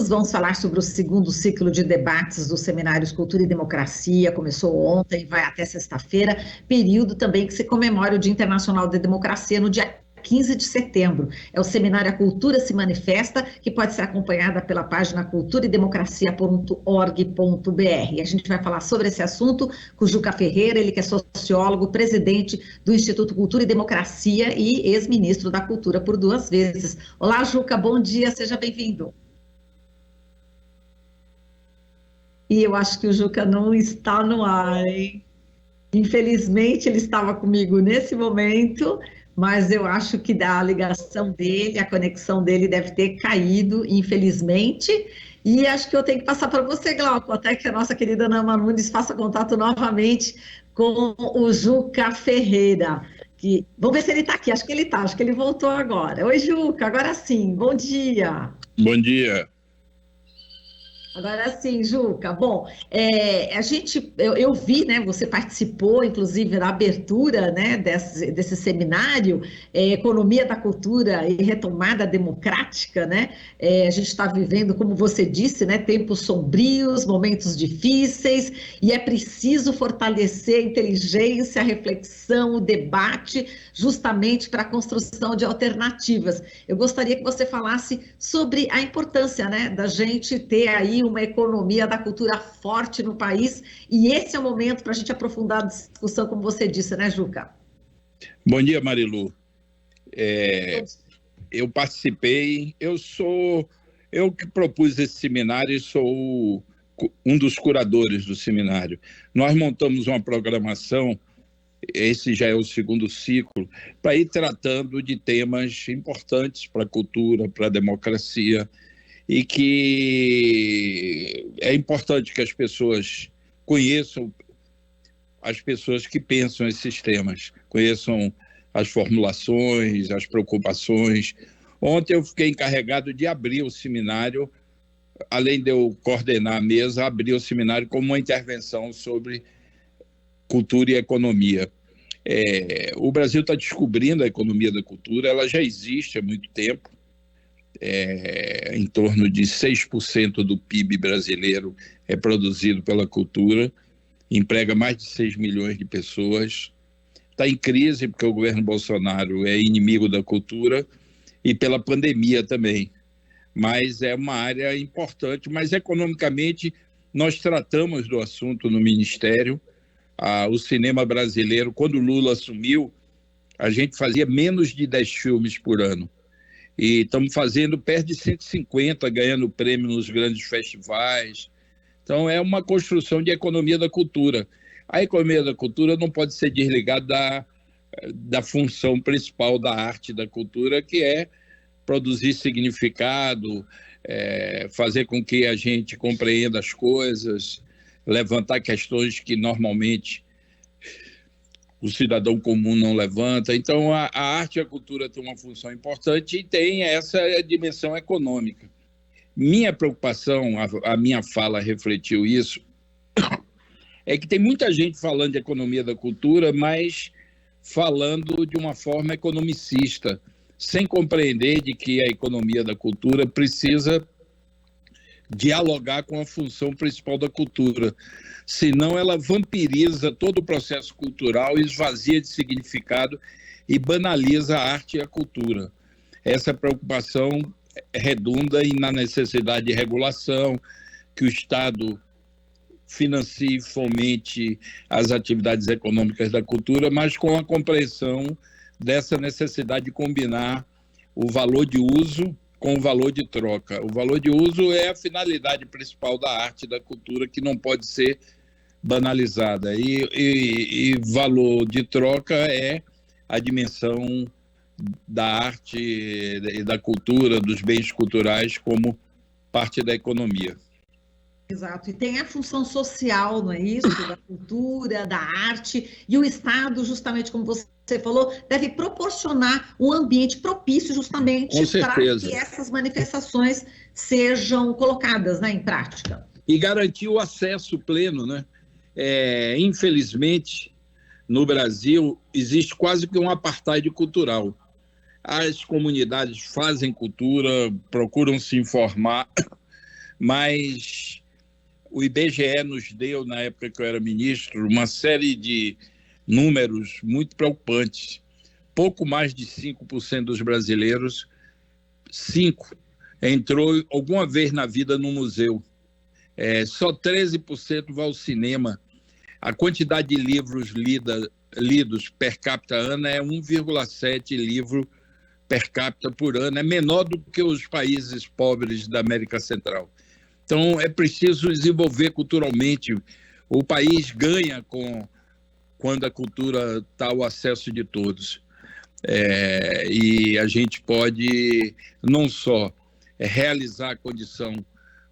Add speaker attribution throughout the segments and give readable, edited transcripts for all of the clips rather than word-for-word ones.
Speaker 1: minutos, vamos falar sobre o segundo ciclo de debates dos seminários Cultura e Democracia, começou ontem, vai até sexta-feira, período também que se comemora o Dia Internacional da Democracia no dia 15 de setembro. É o seminário A Cultura se Manifesta, que pode ser acompanhada pela página culturaedemocracia.org.br. A gente vai falar sobre esse assunto com o Juca Ferreira, ele que é sociólogo, presidente do Instituto Cultura e Democracia e ex-ministro da Cultura por 2 vezes. Olá, Juca, bom dia, seja bem-vindo. E eu acho que o Juca não está no ar, hein? Infelizmente, ele estava comigo nesse momento, mas eu acho que a ligação dele, a conexão dele deve ter caído, infelizmente. E acho que eu tenho que passar para você, Glauco, até que a nossa querida Nama Nunes faça contato novamente com o Juca Ferreira. Vamos ver se ele está aqui, acho que ele está, acho que ele voltou agora. Oi, Juca, agora sim, bom dia.
Speaker 2: Bom dia.
Speaker 1: Agora sim, Juca. Bom, eu vi, né? Você participou, inclusive, da abertura, né, desse seminário, Economia da Cultura e Retomada Democrática, né? A gente está vivendo, como você disse, né, tempos sombrios, momentos difíceis, e é preciso fortalecer a inteligência, a reflexão, o debate, justamente para a construção de alternativas. Eu gostaria que você falasse sobre a importância, né, da gente ter aí uma economia da cultura forte no país, e esse é o momento para a gente aprofundar a discussão, como você disse, né, Juca?
Speaker 2: Bom dia, Marilu. Eu participei, eu que propus esse seminário e sou um dos curadores do seminário. Nós montamos uma programação, esse já é o segundo ciclo, para ir tratando de temas importantes para a cultura, para a democracia, e que é importante que as pessoas conheçam, as pessoas que pensam esses temas, conheçam as formulações, as preocupações. Ontem eu fiquei encarregado de abrir o seminário, além de eu coordenar a mesa, abrir o seminário como uma intervenção sobre cultura e economia. O Brasil está descobrindo a economia da cultura, ela já existe há muito tempo, em torno de 6% do PIB brasileiro é produzido pela cultura, emprega mais de 6 milhões de pessoas, está em crise porque o governo Bolsonaro é inimigo da cultura e pela pandemia também, mas é uma área importante, mas economicamente nós tratamos do assunto no Ministério. O cinema brasileiro, quando o Lula assumiu, a gente fazia menos de 10 filmes por ano. E estamos fazendo perto de 150, ganhando prêmio nos grandes festivais. Então, é uma construção de economia da cultura. A economia da cultura não pode ser desligada da função principal da arte e da cultura, que é produzir significado, fazer com que a gente compreenda as coisas, levantar questões que normalmente o cidadão comum não levanta. Então, a arte e a cultura têm uma função importante e tem essa dimensão econômica. Minha preocupação, a minha fala refletiu isso, é que tem muita gente falando de economia da cultura, mas falando de uma forma economicista, sem compreender de que a economia da cultura precisa dialogar com a função principal da cultura. Senão ela vampiriza todo o processo cultural, esvazia de significado e banaliza a arte e a cultura. Essa preocupação redunda na necessidade de regulação, que o Estado financie e fomente as atividades econômicas da cultura, mas com a compreensão dessa necessidade de combinar o valor de uso com o valor de troca. O valor de uso é a finalidade principal da arte e da cultura, que não pode ser banalizada. E valor de troca é a dimensão da arte e da cultura, dos bens culturais, como parte da economia.
Speaker 1: Exato, e tem a função social, não é isso? Da cultura, da arte, e o Estado, justamente como você falou, deve proporcionar um ambiente propício justamente para que essas manifestações sejam colocadas, né, em prática.
Speaker 2: E garantir o acesso pleno, né? Infelizmente, no Brasil, existe quase que um apartheid cultural. As comunidades fazem cultura, procuram se informar, mas o IBGE nos deu, na época que eu era ministro, uma série de números muito preocupantes. Pouco mais de 5% dos brasileiros, 5%, entrou alguma vez na vida no museu. Só 13% vai ao cinema. A quantidade de livros lidos per capita ano é 1,7 livro per capita por ano. É menor do que os países pobres da América Central. Então, é preciso desenvolver culturalmente. O país ganha quando a cultura está ao acesso de todos. E a gente pode não só realizar a condição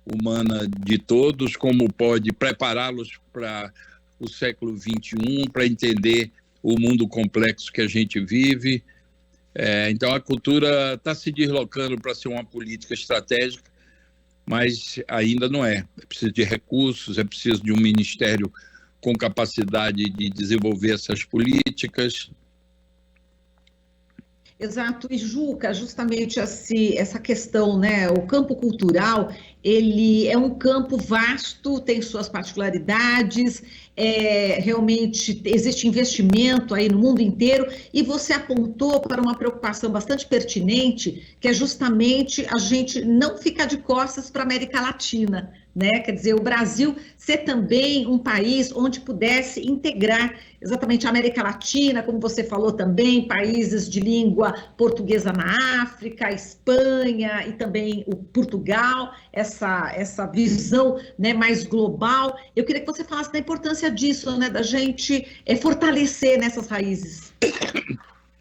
Speaker 2: humana de todos, como pode prepará-los para o século XXI, para entender o mundo complexo que a gente vive. Então, a cultura está se deslocando para ser uma política estratégica, mas ainda não é. É preciso de recursos, é preciso de um ministério com capacidade de desenvolver essas políticas.
Speaker 1: Exato, e Juca, justamente essa questão, né? O campo cultural, ele é um campo vasto, tem suas particularidades, realmente existe investimento aí no mundo inteiro, e você apontou para uma preocupação bastante pertinente, que é justamente a gente não ficar de costas para a América Latina, né? Quer dizer, o Brasil ser também um país onde pudesse integrar exatamente a América Latina, como você falou também, países de língua portuguesa na África, a Espanha e também o Portugal, essa visão, né, mais global. Eu queria que você falasse da importância disso, né, da gente fortalecer nessas raízes.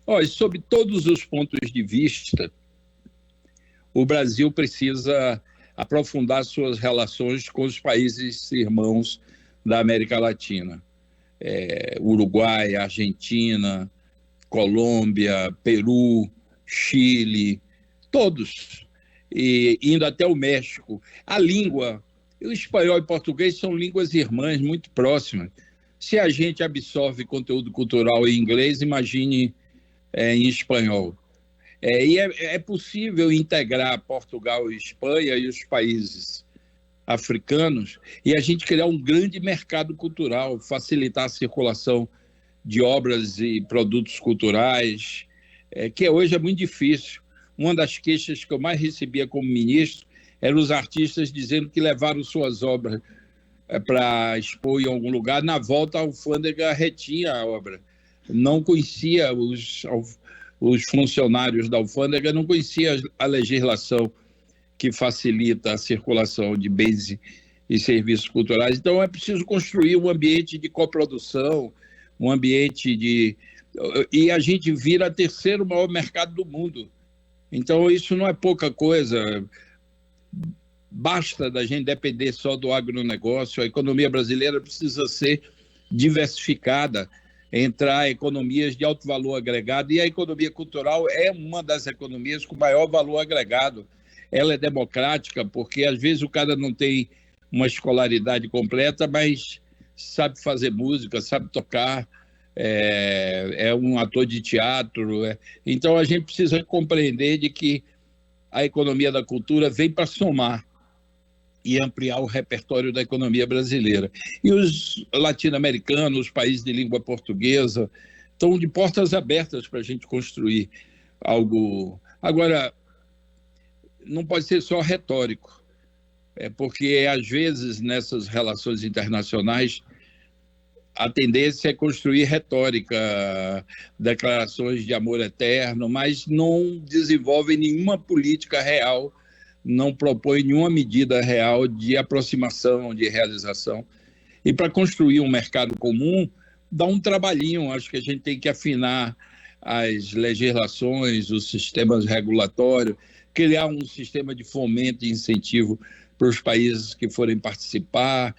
Speaker 2: Olha, sob todos os pontos de vista, o Brasil precisa aprofundar suas relações com os países irmãos da América Latina. Uruguai, Argentina, Colômbia, Peru, Chile, todos, e indo até o México. A língua, o espanhol e o português são línguas irmãs muito próximas. Se a gente absorve conteúdo cultural em inglês, imagine em espanhol. E é possível integrar Portugal e Espanha e os países africanos e a gente criar um grande mercado cultural, facilitar a circulação de obras e produtos culturais, que hoje é muito difícil. Uma das queixas que eu mais recebia como ministro eram os artistas dizendo que levaram suas obras para expor em algum lugar, na volta a alfândega retinha a obra. Não conhecia os funcionários da alfândega, não conhecia a legislação que facilita a circulação de bens e serviços culturais. Então, é preciso construir um ambiente de coprodução, um ambiente de... E a gente vira o terceiro maior mercado do mundo. Então, isso não é pouca coisa. Basta da gente depender só do agronegócio. A economia brasileira precisa ser diversificada, entrar economias de alto valor agregado, e a economia cultural é uma das economias com maior valor agregado. Ela é democrática, porque às vezes o cara não tem uma escolaridade completa, mas sabe fazer música, sabe tocar, é um ator de teatro. Então a gente precisa compreender de que a economia da cultura vem para somar e ampliar o repertório da economia brasileira. E os latino-americanos, os países de língua portuguesa, estão de portas abertas para a gente construir algo. Agora, não pode ser só retórico, porque, às vezes, nessas relações internacionais, a tendência é construir retórica, declarações de amor eterno, mas não desenvolve nenhuma política real, não propõe nenhuma medida real de aproximação, de realização. E para construir um mercado comum, dá um trabalhinho. Acho que a gente tem que afinar as legislações, os sistemas regulatórios, criar um sistema de fomento e incentivo para os países que forem participar.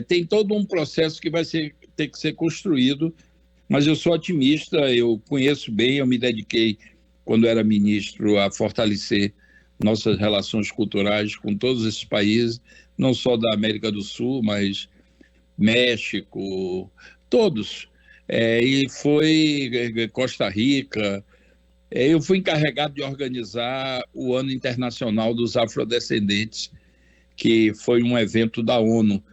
Speaker 2: Tem todo um processo que vai ter que ser construído, mas eu sou otimista, eu conheço bem, eu me dediquei, quando era ministro, a fortalecer nossas relações culturais com todos esses países, não só da América do Sul, mas México, todos. E foi Costa Rica. Eu fui encarregado de organizar o Ano Internacional dos Afrodescendentes, que foi um evento da ONU.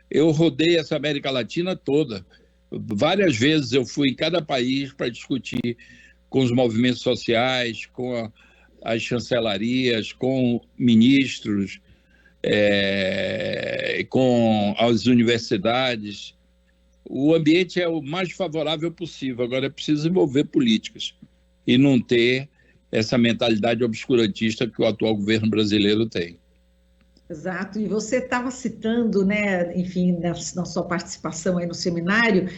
Speaker 2: Eu rodei essa América Latina toda. Várias vezes eu fui em cada país para discutir com os movimentos sociais, com as chancelarias, com ministros, com as universidades. O ambiente é o mais favorável possível. Agora é preciso envolver políticas e não ter essa mentalidade obscurantista que o atual governo brasileiro tem.
Speaker 1: Exato, e você estava citando, né, enfim, na sua participação aí no seminário,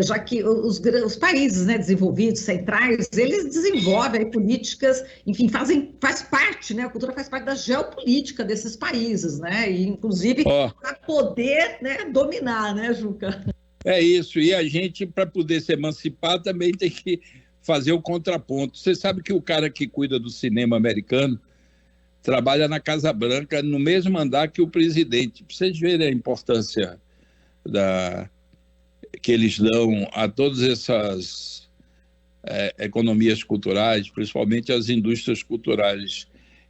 Speaker 1: já que os países, né, desenvolvidos, centrais, eles desenvolvem aí políticas, enfim, faz parte, né, a cultura faz parte da geopolítica desses países, né, e inclusive para poder, né, dominar, né, Juca?
Speaker 2: É isso, e a gente, para poder se emancipar, também tem que fazer o contraponto. Você sabe que o cara que cuida do cinema americano trabalha na Casa Branca, no mesmo andar que o presidente. Para vocês verem a importância que eles dão a todas essas economias culturais, principalmente as indústrias culturais.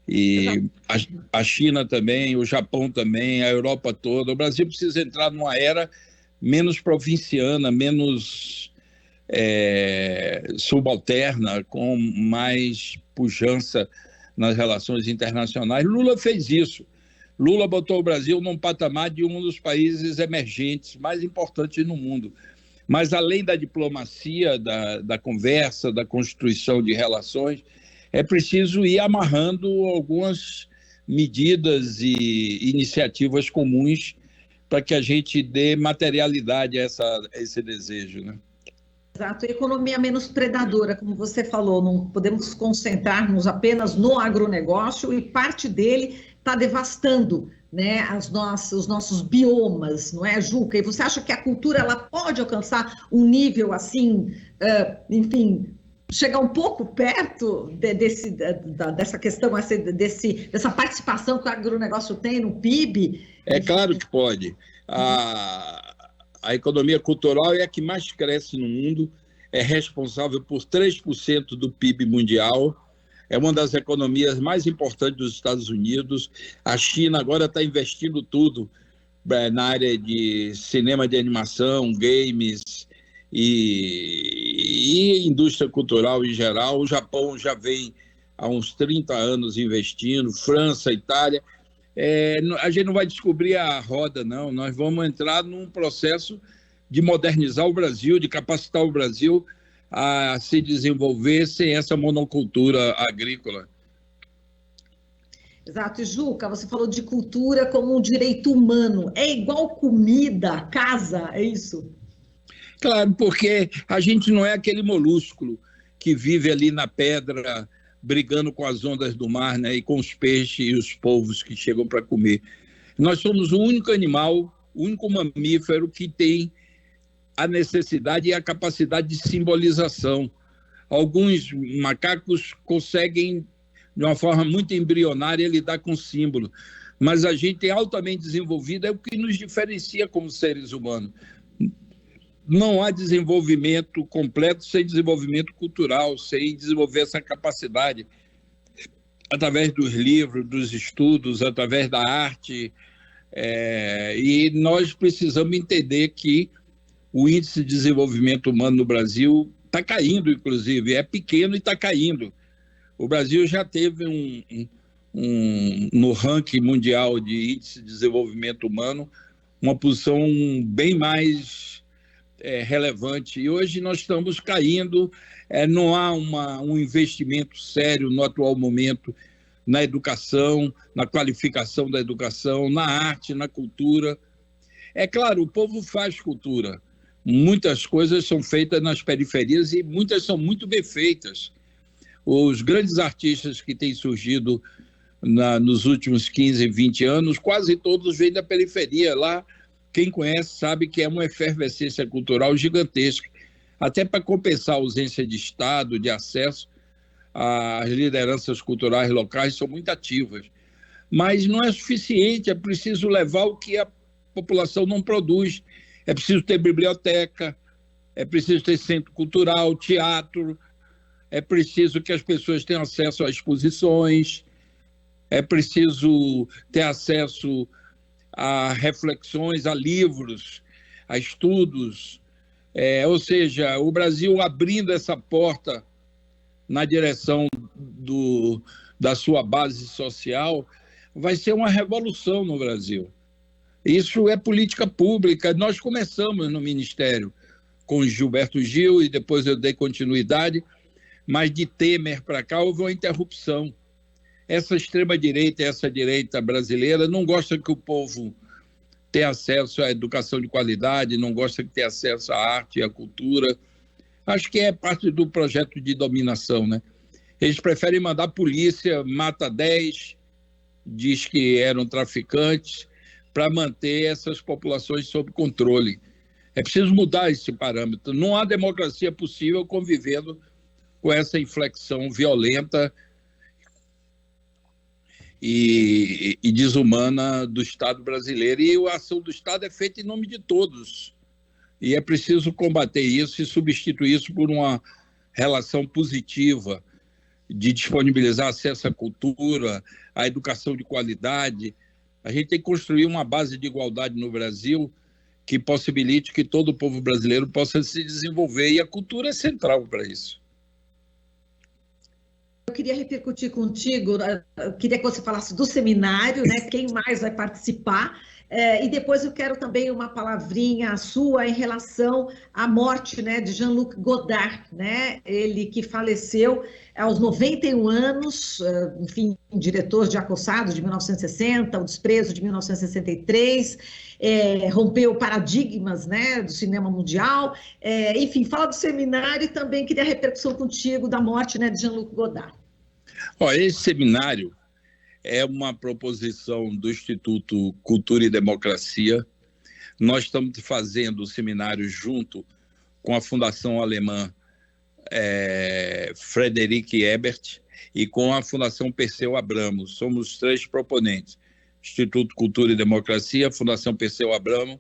Speaker 2: E a China também, o Japão também, a Europa toda. O Brasil precisa entrar numa era menos provinciana, menos subalterna, com mais pujança nas relações internacionais. Lula fez isso. Lula botou o Brasil num patamar de um dos países emergentes mais importantes no mundo. Mas, além da diplomacia, da conversa, da constituição de relações, é preciso ir amarrando algumas medidas e iniciativas comuns para que a gente dê materialidade a esse desejo, né?
Speaker 1: Exato, e economia menos predadora, como você falou, não podemos concentrar-nos apenas no agronegócio e parte dele está devastando, né, os nossos biomas, não é, Juca? E você acha que a cultura ela pode alcançar um nível assim, enfim, chegar um pouco perto dessa questão, dessa participação que o agronegócio tem no PIB?
Speaker 2: É claro que pode. A economia cultural é a que mais cresce no mundo, é responsável por 3% do PIB mundial, é uma das economias mais importantes dos Estados Unidos. A China agora está investindo tudo na área de cinema de animação, games e indústria cultural em geral. O Japão já vem há uns 30 anos investindo, França, Itália. A gente não vai descobrir a roda, não. Nós vamos entrar num processo de modernizar o Brasil, de capacitar o Brasil a se desenvolver sem essa monocultura agrícola.
Speaker 1: Exato. E, Juca, você falou de cultura como um direito humano. É igual comida, casa, é isso?
Speaker 2: Claro, porque a gente não é aquele molúsculo que vive ali na pedra, brigando com as ondas do mar, né, e com os peixes e os polvos que chegam para comer. Nós somos o único animal, o único mamífero que tem a necessidade e a capacidade de simbolização. Alguns macacos conseguem, de uma forma muito embrionária, lidar com símbolo, mas a gente é altamente desenvolvido, é o que nos diferencia como seres humanos. Não há desenvolvimento completo sem desenvolvimento cultural, sem desenvolver essa capacidade, através dos livros, dos estudos, através da arte. E nós precisamos entender que o índice de desenvolvimento humano no Brasil está caindo, inclusive, é pequeno e está caindo. O Brasil já teve no ranking mundial de índice de desenvolvimento humano uma posição bem mais relevante, e hoje nós estamos caindo, não há um investimento sério no atual momento na educação, na qualificação da educação, na arte, na cultura. É claro, o povo faz cultura, muitas coisas são feitas nas periferias e muitas são muito bem feitas. Os grandes artistas que têm surgido nos últimos 15, 20 anos, quase todos vêm da periferia. Lá, quem conhece sabe que é uma efervescência cultural gigantesca, até para compensar a ausência de Estado, de acesso. As lideranças culturais locais são muito ativas. Mas não é suficiente, é preciso levar o que a população não produz. É preciso ter biblioteca, é preciso ter centro cultural, teatro, é preciso que as pessoas tenham acesso a exposições, é preciso ter acesso a reflexões, a livros, a estudos. Ou seja, o Brasil abrindo essa porta na direção da sua base social, vai ser uma revolução no Brasil. Isso é política pública. Nós começamos no Ministério com Gilberto Gil e depois eu dei continuidade, mas de Temer para cá houve uma interrupção. Essa extrema-direita e essa direita brasileira não gosta que o povo tenha acesso à educação de qualidade, não gosta que tenha acesso à arte e à cultura. Acho que é parte do projeto de dominação, né? Eles preferem mandar a polícia, mata 10, diz que eram traficantes, para manter essas populações sob controle. É preciso mudar esse parâmetro. Não há democracia possível convivendo com essa inflexão violenta e desumana do Estado brasileiro. E a ação do Estado é feita em nome de todos. E é preciso combater isso e substituir isso por uma relação positiva de disponibilizar acesso à cultura, à educação de qualidade. A gente tem que construir uma base de igualdade no Brasil que possibilite que todo o povo brasileiro possa se desenvolver, e a cultura é central para isso.
Speaker 1: Eu queria repercutir contigo, eu queria que você falasse do seminário, né? Quem mais vai participar? E depois eu quero também uma palavrinha sua em relação à morte, né, de Jean-Luc Godard, né? Ele que faleceu aos 91 anos, enfim, diretor de Acossado de 1960, O Desprezo de 1963, rompeu paradigmas, né, do cinema mundial. Enfim, fala do seminário e também queria a repercussão contigo da morte, né, de Jean-Luc Godard.
Speaker 2: Esse seminário é uma proposição do Instituto Cultura e Democracia. Nós estamos fazendo o seminário junto com a Fundação Alemã Friedrich Ebert e com a Fundação Perseu Abramo. Somos 3 proponentes: Instituto Cultura e Democracia, Fundação Perseu Abramo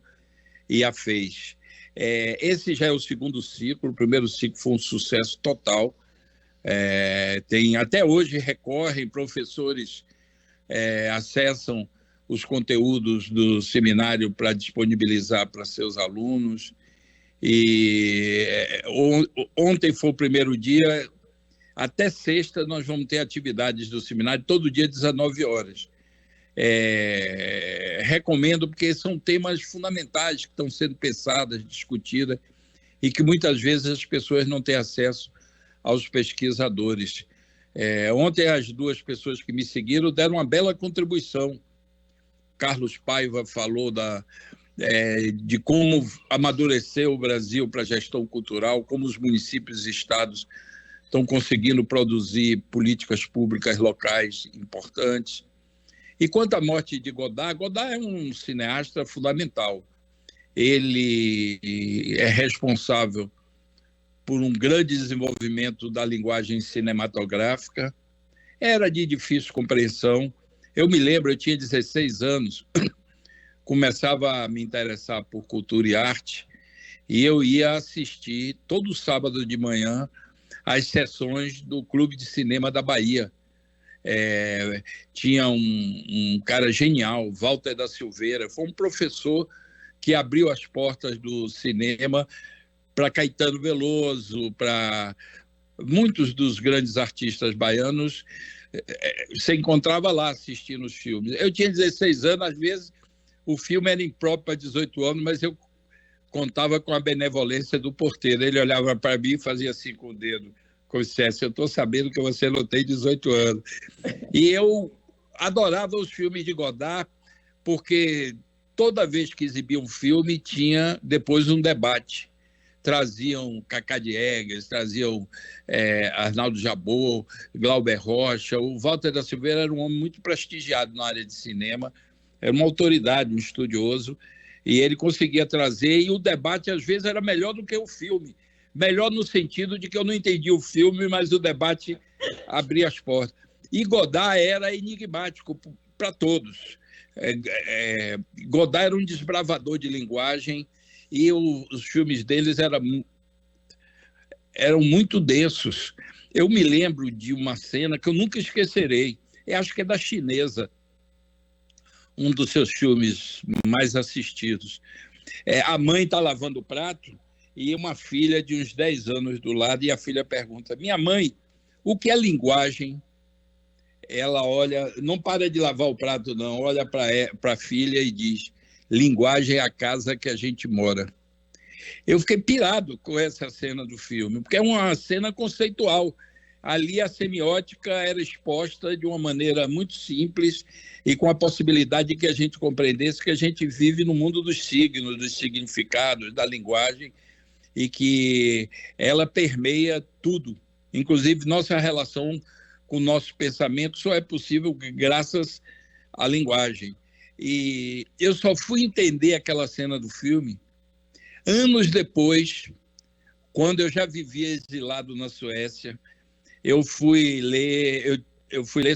Speaker 2: e a FES. Esse já é o 2º ciclo. O primeiro ciclo foi um sucesso total. Até hoje recorrem professores, acessam os conteúdos do seminário para disponibilizar para seus alunos. E ontem foi o primeiro dia, até sexta nós vamos ter atividades do seminário, todo dia 19 horas. Recomendo, porque são temas fundamentais que estão sendo pensadas, discutidas, e que muitas vezes as pessoas não têm acesso aos pesquisadores. Ontem as 2 pessoas que me seguiram deram uma bela contribuição. Carlos Paiva falou de como amadureceu o Brasil para a gestão cultural, como os municípios e estados estão conseguindo produzir políticas públicas locais importantes. E quanto à morte de Godard, Godard é um cineasta fundamental. Ele é responsável por um grande desenvolvimento da linguagem cinematográfica. Era de difícil compreensão. Eu me lembro, eu tinha 16 anos, começava a me interessar por cultura e arte, e eu ia assistir todo sábado de manhã às sessões do Clube de Cinema da Bahia. Tinha um cara genial, Walter da Silveira, foi um professor que abriu as portas do cinema para Caetano Veloso, para muitos dos grandes artistas baianos. Você encontrava lá assistindo os filmes. Eu tinha 16 anos, às vezes o filme era impróprio para 18 anos, mas eu contava com a benevolência do porteiro. Ele olhava para mim e fazia assim com o dedo, como se dissesse: eu estou sabendo que você não tem 18 anos. E eu adorava os filmes de Godard, porque toda vez que exibia um filme, tinha depois um debate. Traziam Cacá Diegues, traziam Arnaldo Jabor, Glauber Rocha. O Walter da Silveira era um homem muito prestigiado na área de cinema, era uma autoridade, um estudioso, e ele conseguia trazer, e o debate às vezes era melhor do que o filme. Melhor no sentido de que eu não entendi o filme, mas o debate abria as portas. E Godard era enigmático para todos. Godard era um desbravador de linguagem, e os filmes deles eram muito densos. Eu me lembro de uma cena que eu nunca esquecerei, acho que é da Chinesa, um dos seus filmes mais assistidos. A mãe está lavando o prato e uma filha de uns 10 anos do lado, e a filha pergunta: minha mãe, o que é linguagem? Ela olha, não para de lavar o prato, não, olha para a filha e diz: linguagem é a casa que a gente mora. Eu fiquei pirado com essa cena do filme, porque é uma cena conceitual. Ali a semiótica era exposta de uma maneira muito simples e com a possibilidade de que a gente compreendesse que a gente vive no mundo dos signos, dos significados, da linguagem, e que ela permeia tudo. Inclusive, nossa relação com o nosso pensamento só é possível graças à linguagem. E eu só fui entender aquela cena do filme anos depois, quando eu já vivia exilado na Suécia. Eu fui ler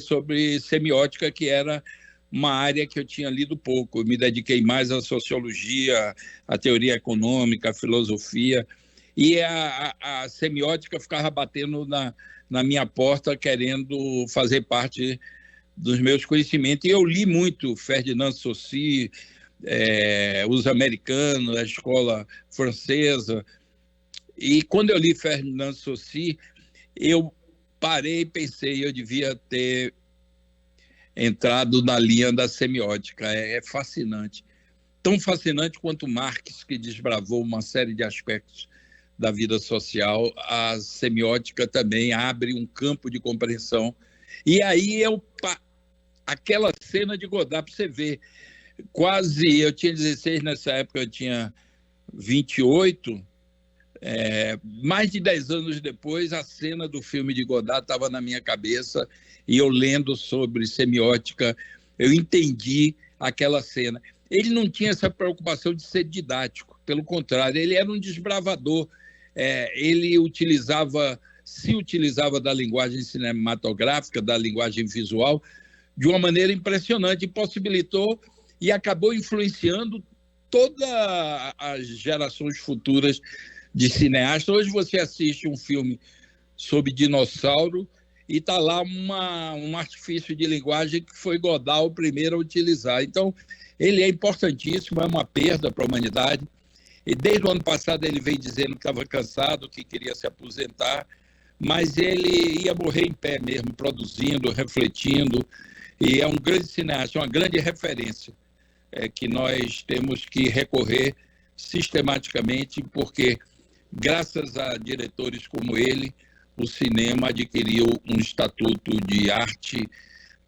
Speaker 2: sobre semiótica, que era uma área que eu tinha lido pouco. Eu me dediquei mais à sociologia, à teoria econômica, à filosofia, e a semiótica ficava batendo na minha porta, querendo fazer parte dos meus conhecimentos. E eu li muito Ferdinand Saussure, os americanos, a escola francesa. E quando eu li Ferdinand Saussure, eu parei e pensei, eu devia ter entrado na linha da semiótica. É fascinante. Tão fascinante quanto Marx, que desbravou uma série de aspectos da vida social, a semiótica também abre um campo de compreensão. E aí aquela cena de Godard, para você ver, eu tinha 16 nessa época, eu tinha 28. Mais de 10 anos depois, a cena do filme de Godard estava na minha cabeça, e eu lendo sobre semiótica, eu entendi aquela cena. Ele não tinha essa preocupação de ser didático, pelo contrário, ele era um desbravador. Ele se utilizava da linguagem cinematográfica, da linguagem visual, de uma maneira impressionante, e possibilitou e acabou influenciando todas as gerações futuras de cineastas. Hoje você assiste um filme sobre dinossauro e está lá um artifício de linguagem que foi Godard o primeiro a utilizar. Então, ele é importantíssimo, é uma perda para a humanidade. E desde o ano passado ele vem dizendo que estava cansado, que queria se aposentar, mas ele ia morrer em pé mesmo, produzindo, refletindo, e é um grande cineasta, uma grande referência que nós temos que recorrer sistematicamente, porque graças a diretores como ele, o cinema adquiriu um estatuto de arte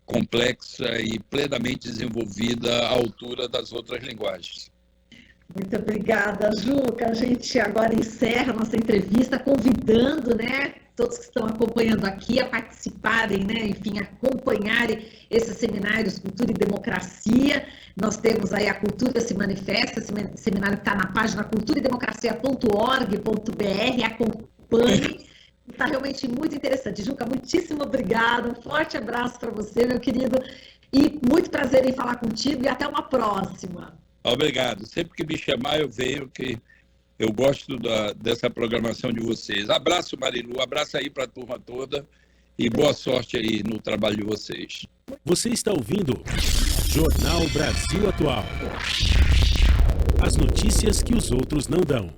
Speaker 2: complexa e plenamente desenvolvida à altura das outras linguagens.
Speaker 1: Muito obrigada, Juca. A gente agora encerra a nossa entrevista convidando, todos que estão acompanhando aqui a participarem, enfim, acompanharem esses seminários Cultura e Democracia. Nós temos aí a Cultura se Manifesta, esse seminário que está na página culturaedemocracia.org.br. Acompanhe. Está realmente muito interessante. Juca, muitíssimo obrigada. Um forte abraço para você, meu querido. E muito prazer em falar contigo e até uma próxima.
Speaker 2: Obrigado. Sempre que me chamar, eu venho, que eu gosto dessa programação de vocês. Abraço, Marilu. Abraço aí para a turma toda e boa sorte aí no trabalho de vocês.
Speaker 3: Você está ouvindo Jornal Brasil Atual. As notícias que os outros não dão.